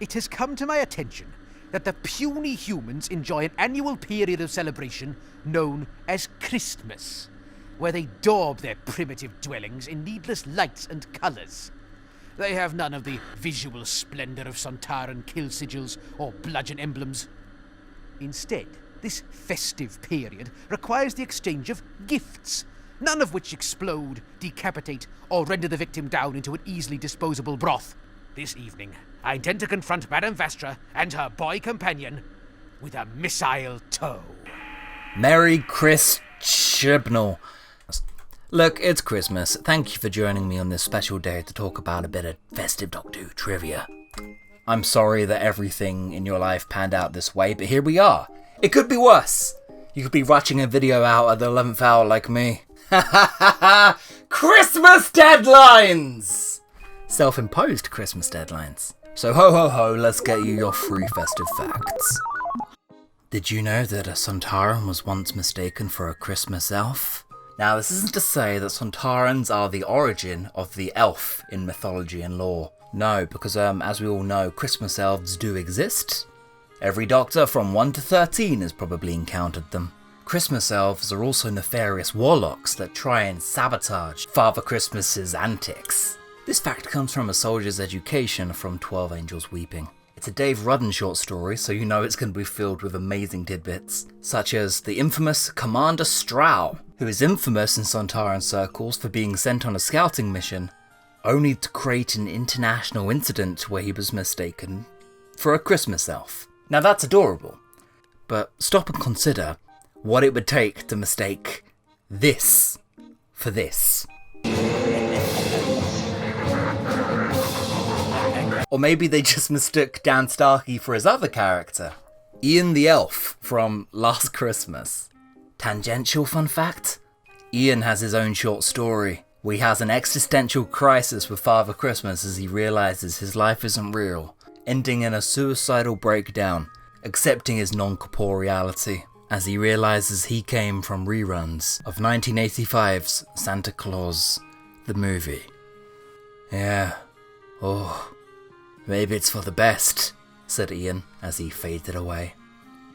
It has come to my attention that the puny humans enjoy an annual period of celebration known as Christmas, where they daub their primitive dwellings in needless lights and colours. They have none of the visual splendour of Sontaran kill sigils or bludgeon emblems. Instead, this festive period requires the exchange of gifts, none of which explode, decapitate, or render the victim down into an easily disposable broth. This evening, I intend to confront Madame Vastra and her boy companion with a missile toe. Merry Christmas. Look, it's Christmas. Thank you for joining me on this special day to talk about a bit of Festive Doctor Who trivia. I'm sorry that everything in your life panned out this way, but here we are. It could be worse. You could be watching a video out at the 11th hour like me. Ha ha ha ha! Christmas deadlines! Self-imposed Christmas deadlines. So ho ho ho, let's get you your free festive facts. Did you know that a Sontaran was once mistaken for a Christmas elf? Now, this isn't to say that Sontarans are the origin of the elf in mythology and lore. No, because as we all know, Christmas elves do exist. Every Doctor from 1 to 13 has probably encountered them. Christmas elves are also nefarious warlocks that try and sabotage Father Christmas's antics. This fact comes from A Soldier's Education from 12 Angels Weeping. It's a Dave Rudden short story, so you know it's going to be filled with amazing tidbits, such as the infamous Commander Strow, who is infamous in Sontaran circles for being sent on a scouting mission, only to create an international incident where he was mistaken for a Christmas elf. Now that's adorable, but stop and consider what it would take to mistake this for this. Or maybe they just mistook Dan Starkey for his other character, Ian the Elf from Last Christmas. Tangential fun fact? Ian has his own short story where he has an existential crisis with Father Christmas as he realises his life isn't real, ending in a suicidal breakdown, accepting his non-corporeality, as he realises he came from reruns of 1985's Santa Claus, the movie. Yeah, maybe it's for the best, said Ian as he faded away.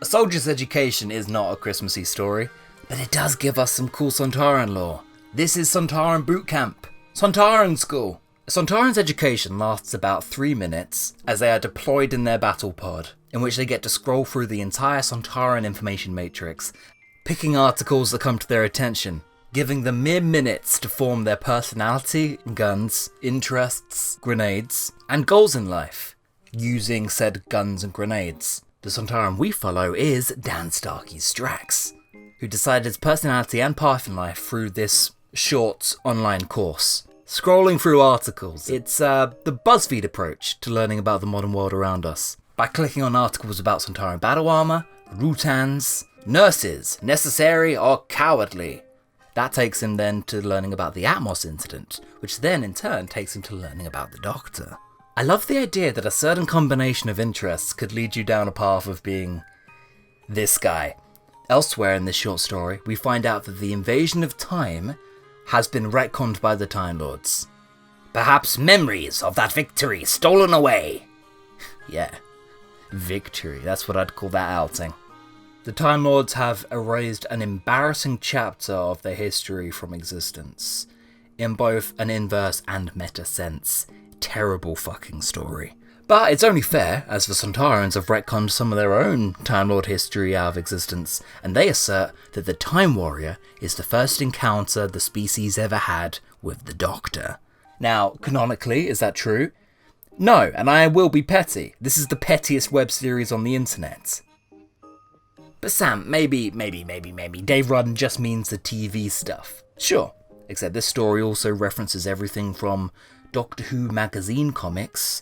A Soldier's Education is not a Christmassy story, but it does give us some cool Sontaran lore. This is Sontaran Boot Camp, Sontaran School. A Sontaran's education lasts about 3 minutes as they are deployed in their battle pod, in which they get to scroll through the entire Sontaran information matrix, picking articles that come to their attention, giving them mere minutes to form their personality, guns, interests, grenades, and goals in life, using said guns and grenades. The Sontaran we follow is Dan Starkey's Strax, who decided his personality and path in life through this short online course. Scrolling through articles, it's the BuzzFeed approach to learning about the modern world around us. By clicking on articles about Sontaran battle armour, Rutans, nurses, necessary or cowardly. That takes him then to learning about the Atmos incident, which then in turn takes him to learning about the Doctor. I love the idea that a certain combination of interests could lead you down a path of being this guy. Elsewhere in this short story, we find out that the invasion of time has been retconned by the Time Lords. Perhaps memories of that victory stolen away. Yeah, victory, that's what I'd call that outing. The Time Lords have erased an embarrassing chapter of their history from existence, in both an inverse and meta sense. Terrible fucking story. But it's only fair, as the Sontarans have retconned some of their own Time Lord history out of existence, and they assert that the Time Warrior is the first encounter the species ever had with the Doctor. Now, canonically, is that true? No, and I will be petty. This is the pettiest web series on the internet. But Sam, maybe Dave Rudden just means the TV stuff. Sure, except this story also references everything from Doctor Who magazine comics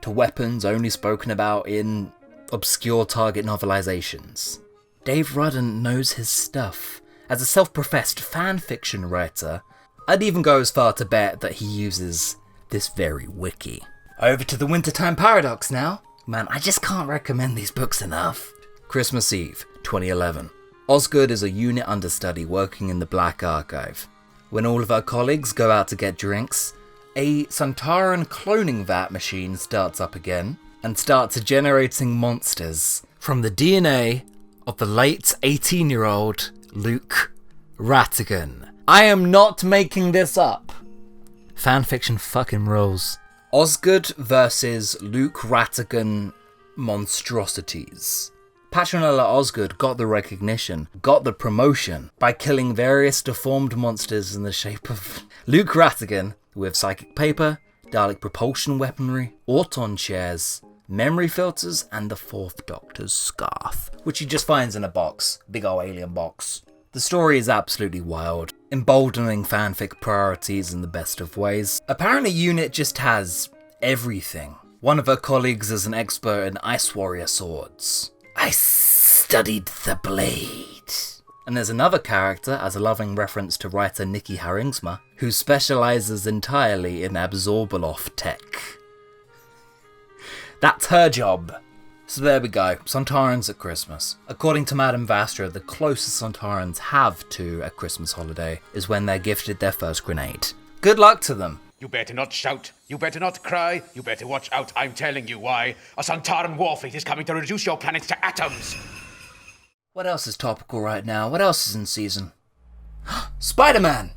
to weapons only spoken about in obscure Target novelizations. Dave Rudden knows his stuff. As a self-professed fan fiction writer, I'd even go as far to bet that he uses this very wiki. Over to the Wintertime Paradox now. Man, I just can't recommend these books enough. Christmas Eve, 2011. Osgood is a unit understudy working in the Black Archive. When all of our colleagues go out to get drinks, a Sontaran cloning vat machine starts up again, and starts generating monsters from the DNA of the late 18-year-old Luke Rattigan. I am not making this up. Fanfiction fucking rules. Osgood versus Luke Rattigan monstrosities. Patronella Osgood got the recognition, got the promotion, by killing various deformed monsters in the shape of Luke Rattigan with psychic paper, Dalek propulsion weaponry, Auton chairs, memory filters, and the Fourth Doctor's scarf, which he just finds in a box, big ol' alien box. The story is absolutely wild, emboldening fanfic priorities in the best of ways. Apparently UNIT just has everything. One of her colleagues is an expert in Ice Warrior swords. I studied the blade. And there's another character, as a loving reference to writer Nikki Haringsma, who specialises entirely in Absorbaloff tech. That's her job. So there we go, Sontarans at Christmas. According to Madame Vastra, the closest Sontarans have to a Christmas holiday is when they're gifted their first grenade. Good luck to them. You better not shout, you better not cry, you better watch out, I'm telling you why. A Sontaran warfleet is coming to reduce your planet to atoms. What else is topical right now? What else is in season? Spider-Man!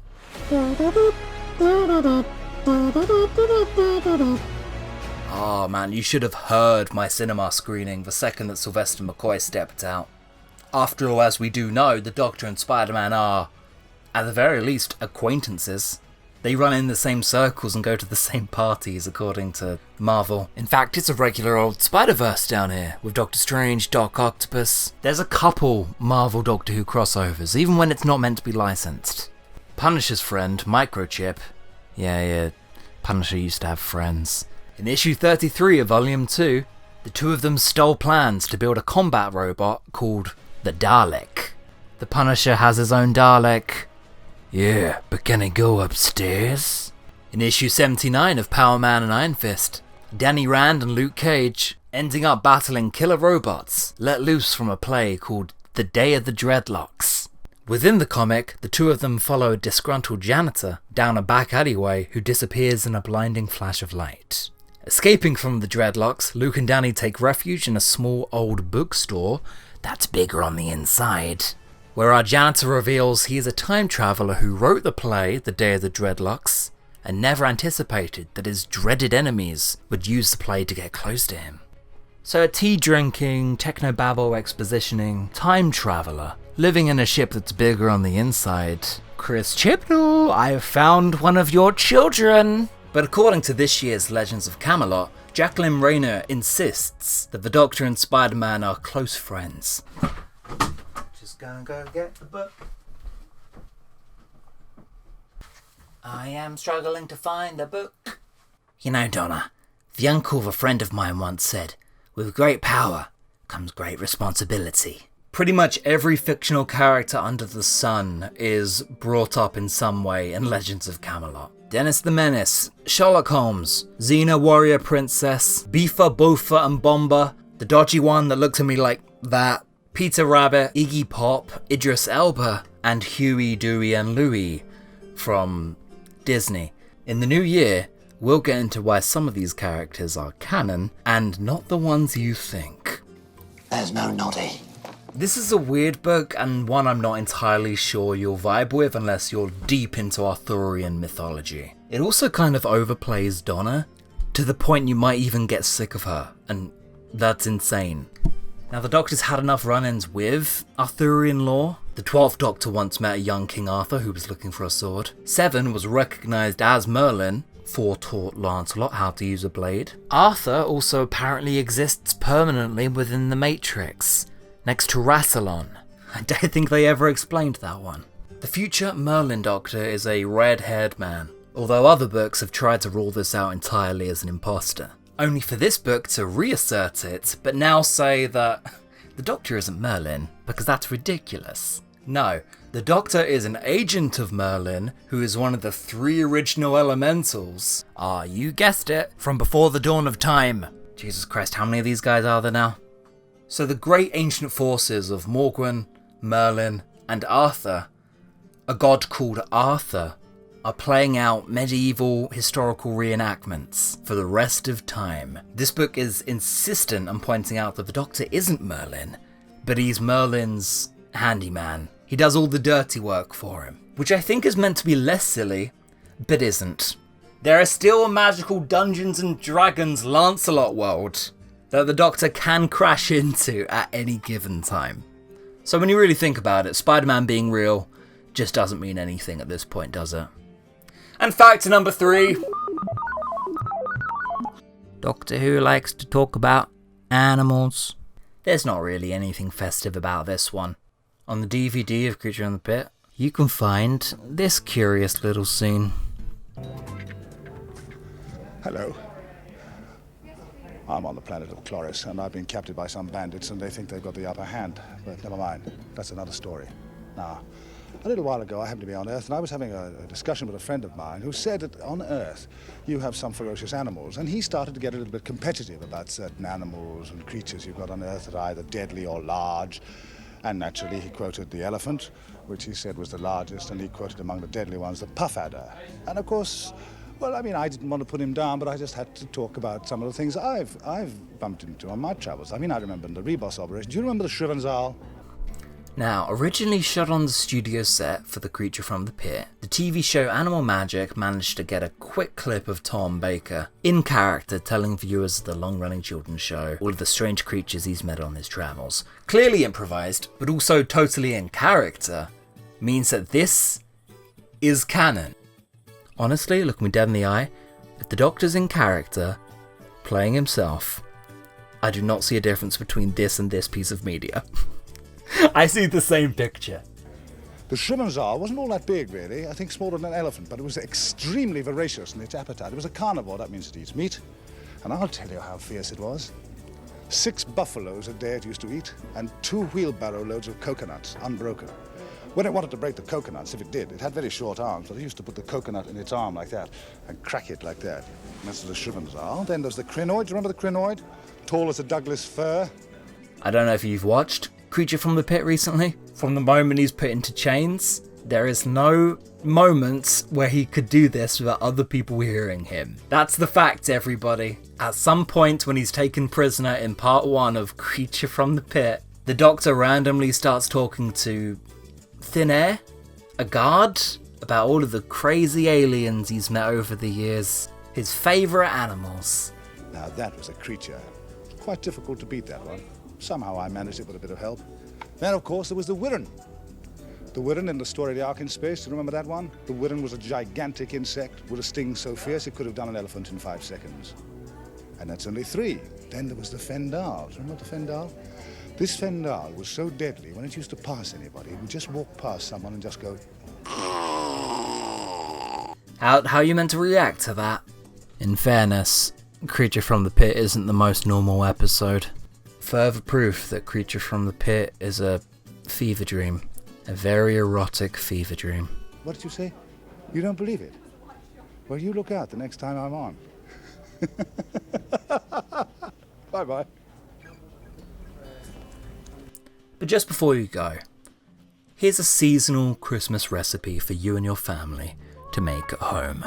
Oh man, you should have heard my cinema screening the second that Sylvester McCoy stepped out. After all, as we do know, the Doctor and Spider-Man are, at the very least, acquaintances. They run in the same circles and go to the same parties, according to Marvel. In fact, it's a regular old Spider-Verse down here, with Doctor Strange, Doc Octopus. There's a couple Marvel Doctor Who crossovers, even when it's not meant to be licensed. Punisher's friend, Microchip. Yeah, Punisher used to have friends. In issue 33 of Volume 2, the two of them stole plans to build a combat robot called the Dalek. The Punisher has his own Dalek. Yeah, but can he go upstairs? In issue 79 of Power Man and Iron Fist, Danny Rand and Luke Cage ending up battling killer robots let loose from a play called The Day of the Dreadlocks. Within the comic, the two of them follow a disgruntled janitor down a back alleyway who disappears in a blinding flash of light. Escaping from the Dreadlocks, Luke and Danny take refuge in a small old bookstore that's bigger on the inside, where our janitor reveals he is a time traveller who wrote the play The Day of the Dreadlocks and never anticipated that his dreaded enemies would use the play to get close to him. So a tea-drinking, technobabble expositioning time traveller living in a ship that's bigger on the inside. Chris Chibnall, I have found one of your children! But according to this year's Legends of Camelot, Jacqueline Rayner insists that the Doctor and Spider-Man are close friends. Just gonna go get the book. I am struggling to find the book. You know, Donna, the uncle of a friend of mine once said, with great power comes great responsibility. Pretty much every fictional character under the sun is brought up in some way in Legends of Camelot. Dennis the Menace, Sherlock Holmes, Xena Warrior Princess, Beefa, Bofa and Bomba, the dodgy one that looked at me like that, Peter Rabbit, Iggy Pop, Idris Elba, and Huey, Dewey and Louie from Disney. In the new year, we'll get into why some of these characters are canon and not the ones you think. There's no Noddy. This is a weird book, and one I'm not entirely sure you'll vibe with unless you're deep into Arthurian mythology. It also kind of overplays Donna, to the point you might even get sick of her, and that's insane. Now the Doctor's had enough run-ins with Arthurian lore. The 12th Doctor once met a young King Arthur who was looking for a sword. 7 was recognised as Merlin, 4 taught Lancelot how to use a blade. Arthur also apparently exists permanently within the Matrix, next to Rassilon. I don't think they ever explained that one. The future Merlin Doctor is a red-haired man, although other books have tried to rule this out entirely as an imposter. Only for this book to reassert it, but now say that the Doctor isn't Merlin, because that's ridiculous. No, the Doctor is an agent of Merlin, who is one of the 3 original elementals. Ah, you guessed it, from before the dawn of time. Jesus Christ, how many of these guys are there now? So the great ancient forces of Morgwen, Merlin, and Arthur, a god called Arthur, are playing out medieval historical reenactments for the rest of time. This book is insistent on pointing out that the Doctor isn't Merlin, but he's Merlin's handyman. He does all the dirty work for him, which I think is meant to be less silly, but isn't. There are still magical Dungeons and Dragons Lancelot world that the Doctor can crash into at any given time. So when you really think about it, Spider-Man being real just doesn't mean anything at this point, does it? And fact number 3. Doctor Who likes to talk about animals. There's not really anything festive about this one. On the DVD of Creature from the Pit, you can find this curious little scene. Hello. I'm on the planet of Chloris, and I've been captured by some bandits, and they think they've got the upper hand. But never mind, that's another story. Now, a little while ago, I happened to be on Earth, and I was having a discussion with a friend of mine who said that on Earth, you have some ferocious animals, and he started to get a little bit competitive about certain animals and creatures you've got on Earth that are either deadly or large. And naturally, he quoted the elephant, which he said was the largest, and he quoted among the deadly ones the puff adder. And of course, well, I mean, I didn't want to put him down, but I just had to talk about some of the things I've bumped into on my travels. I mean, I remember in the Rebus operation. Do you remember the Shrivenzahl? Now, originally shot on the studio set for The Creature from the Pit, the TV show Animal Magic managed to get a quick clip of Tom Baker in character telling viewers of the long-running children's show all of the strange creatures he's met on his travels. Clearly improvised, but also totally in character, means that this is canon. Honestly, look me dead in the eye, if the Doctor's in character, playing himself, I do not see a difference between this and this piece of media. I see the same picture. The Shrivenzahl wasn't all that big, really. I think smaller than an elephant, but it was extremely voracious in its appetite. It was a carnivore, that means it eats meat. And I'll tell you how fierce it was. 6 buffaloes a day it used to eat, and 2 wheelbarrow loads of coconuts, unbroken. When it wanted to break the coconuts, if it did, it had very short arms, but it used to put the coconut in its arm like that, and crack it like that. And that's the Shrivenzahl. Then there's the crinoid. Do you remember the crinoid? Tall as a Douglas fir. I don't know if you've watched Creature from the Pit recently. From the moment he's put into chains, there is no moments where he could do this without other people hearing him. That's the fact, everybody. At some point when he's taken prisoner in part 1 of Creature from the Pit, the Doctor randomly starts talking to thin air, a guard, about all of the crazy aliens he's met over the years, his favourite animals. Now that was a creature. Quite difficult to beat that one. Somehow I managed it with a bit of help. Then, of course, there was the Wirren. The Wirren in the story of the Ark in Space, do you remember that one? The Wirren was a gigantic insect with a sting so fierce it could have done an elephant in 5 seconds. And that's only 3. Then there was the Fendal. Do you remember the Fendal? This Fendal was so deadly, when it used to pass anybody, it would just walk past someone and just go... How are you meant to react to that? In fairness, Creature from the Pit isn't the most normal episode. Further proof that Creature from the Pit is a fever dream. A very erotic fever dream. What did you say? You don't believe it? Well, you look out the next time I'm on. Bye-bye. But just before you go, here's a seasonal Christmas recipe for you and your family to make at home.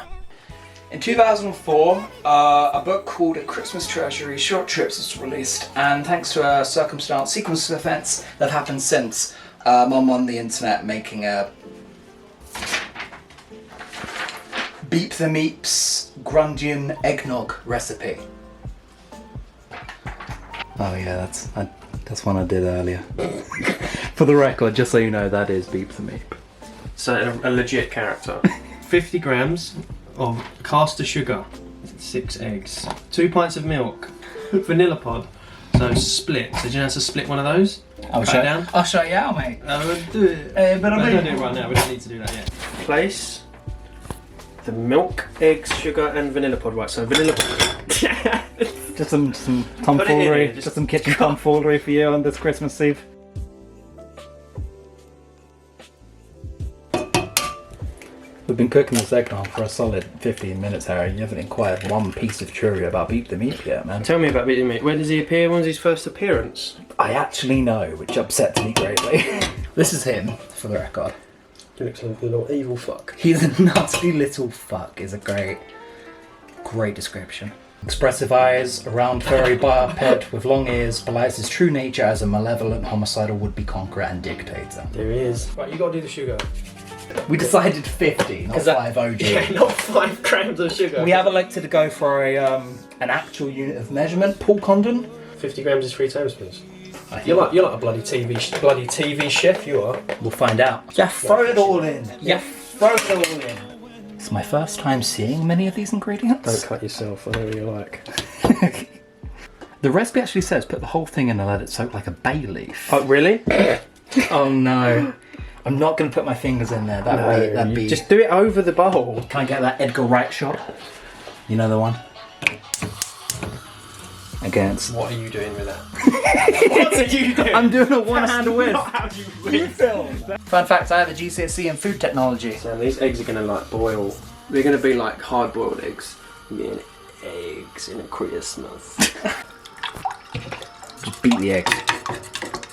In 2004, a book called A Christmas Treasury Short Trips was released, and thanks to a sequence of events that happened since, I'm on the internet making a Beep the Meeps Grundian eggnog recipe. Oh yeah, that's one I did earlier. For the record, just so you know, that is Beep the Meep. So a legit character. 50 grams of caster sugar, 6 eggs, 2 pints of milk, vanilla pod, so split. So do you know how to split one of those? I'll show you how, mate. Do it. But I'm going to do it right now, we don't need to do that yet. Place the milk, eggs, sugar and vanilla pod, right, so vanilla pod. Just some tomfoolery, just some kitchen tomfoolery for you on this Christmas Eve. We've been cooking this eggnog for a solid 15 minutes, Harry. You haven't inquired one piece of trivia about Beep the Meep yet, man. Tell me about Beep the Meep. When does he appear? When's his first appearance? I actually know, which upsets me greatly. This is him, for the record. He looks like a little evil fuck. He's a nasty little fuck is a great description. Expressive eyes, a round furry biped with long ears, belies his true nature as a malevolent, homicidal would-be conqueror and dictator. There he is. Right, you gotta do the sugar. We decided 50, not 5 OG. Yeah, not 5 grams of sugar. We have elected to go for an actual unit of measurement. Paul Condon? 50 grams is 3 tablespoons. You're like a bloody TV chef, you are. We'll find out. Yeah, throw it all in. Yeah, throw it all in. It's my first time seeing many of these ingredients. Don't cut yourself, I know what you're like. The recipe actually says put the whole thing in and let it soak like a bay leaf. Oh, really? Oh no. I'm not going to put my fingers in there. That'd be... Just do it over the bowl. Can I get that Edgar Wright shot? You know the one? Against. What are you doing with that? What are you doing? I'm doing a one-hand whiz. Not how you whiz. Fun fact, I have a GCSE in food technology. So these eggs are going to like boil. They're going to be like hard-boiled eggs. Being eggs in a Christmas. Just beat the eggs.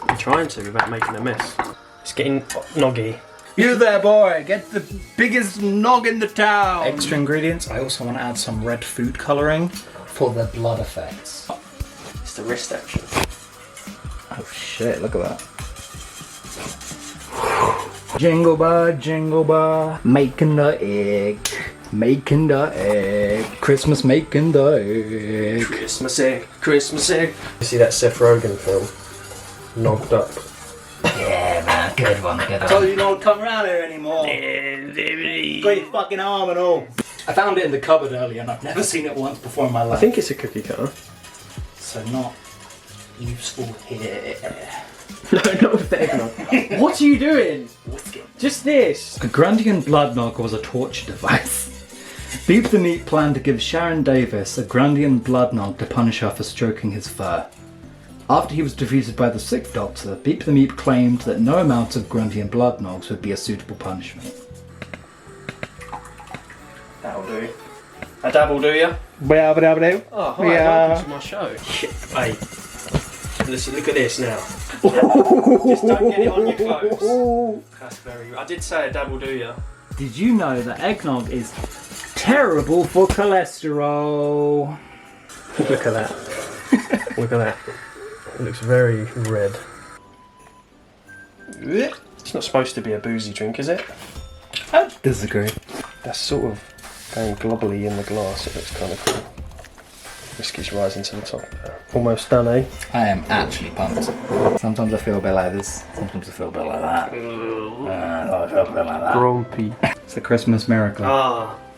I'm trying to without making a mess. It's getting noggy. You there, boy! Get the biggest nog in the town! Extra ingredients. I also want to add some red food colouring for the blood effects. It's the wrist action. Oh shit, look at that. Jingle bar, making the egg. Making the egg. Christmas making the egg. Christmas egg, Christmas egg. You see that Seth Rogen film? Nogged up. Yeah, man, good one. I told you not to come around here anymore. Got your fucking arm and all. I found it in the cupboard earlier and I've never seen it once before in my life. I think it's a cookie cutter. So not useful here. No, not with the eggnog. What are you doing? Just this. A Grundian blood nog was a torture device. Beep the Meat planned to give Sharon Davis a Grundian blood nog to punish her for stroking his fur. After he was defeated by the Sixth Doctor, Beep the Meep claimed that no amount of Grundian blood nogs would be a suitable punishment. That'll do. A dabble, do ya? Oh, hi, welcome to my show. Hey, listen, look at this now. Just don't get it on your clothes. That's very... I did say a dabble, do ya? Did you know that eggnog is terrible for cholesterol? Look at that. Look at that. It looks very red. It's not supposed to be a boozy drink, is it? I disagree. That's sort of going globbly in the glass. It looks kind of cool. Whiskey's rising to the top there. Almost done, eh? I am actually pumped. Sometimes I feel a bit like this. Sometimes I feel a bit like that. I feel a bit like that. Grumpy. It's a Christmas miracle.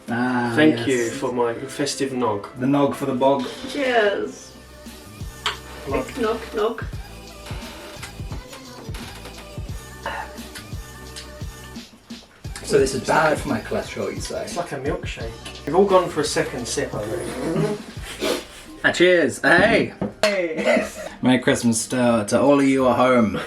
Thank you for my festive nog. The nog for the bog. Cheers. Knock, knock. So this is bad for my cholesterol, you say? It's like a milkshake. We've all gone for a second sip, I think. Cheers! Hey! Merry Christmas to all of you at home.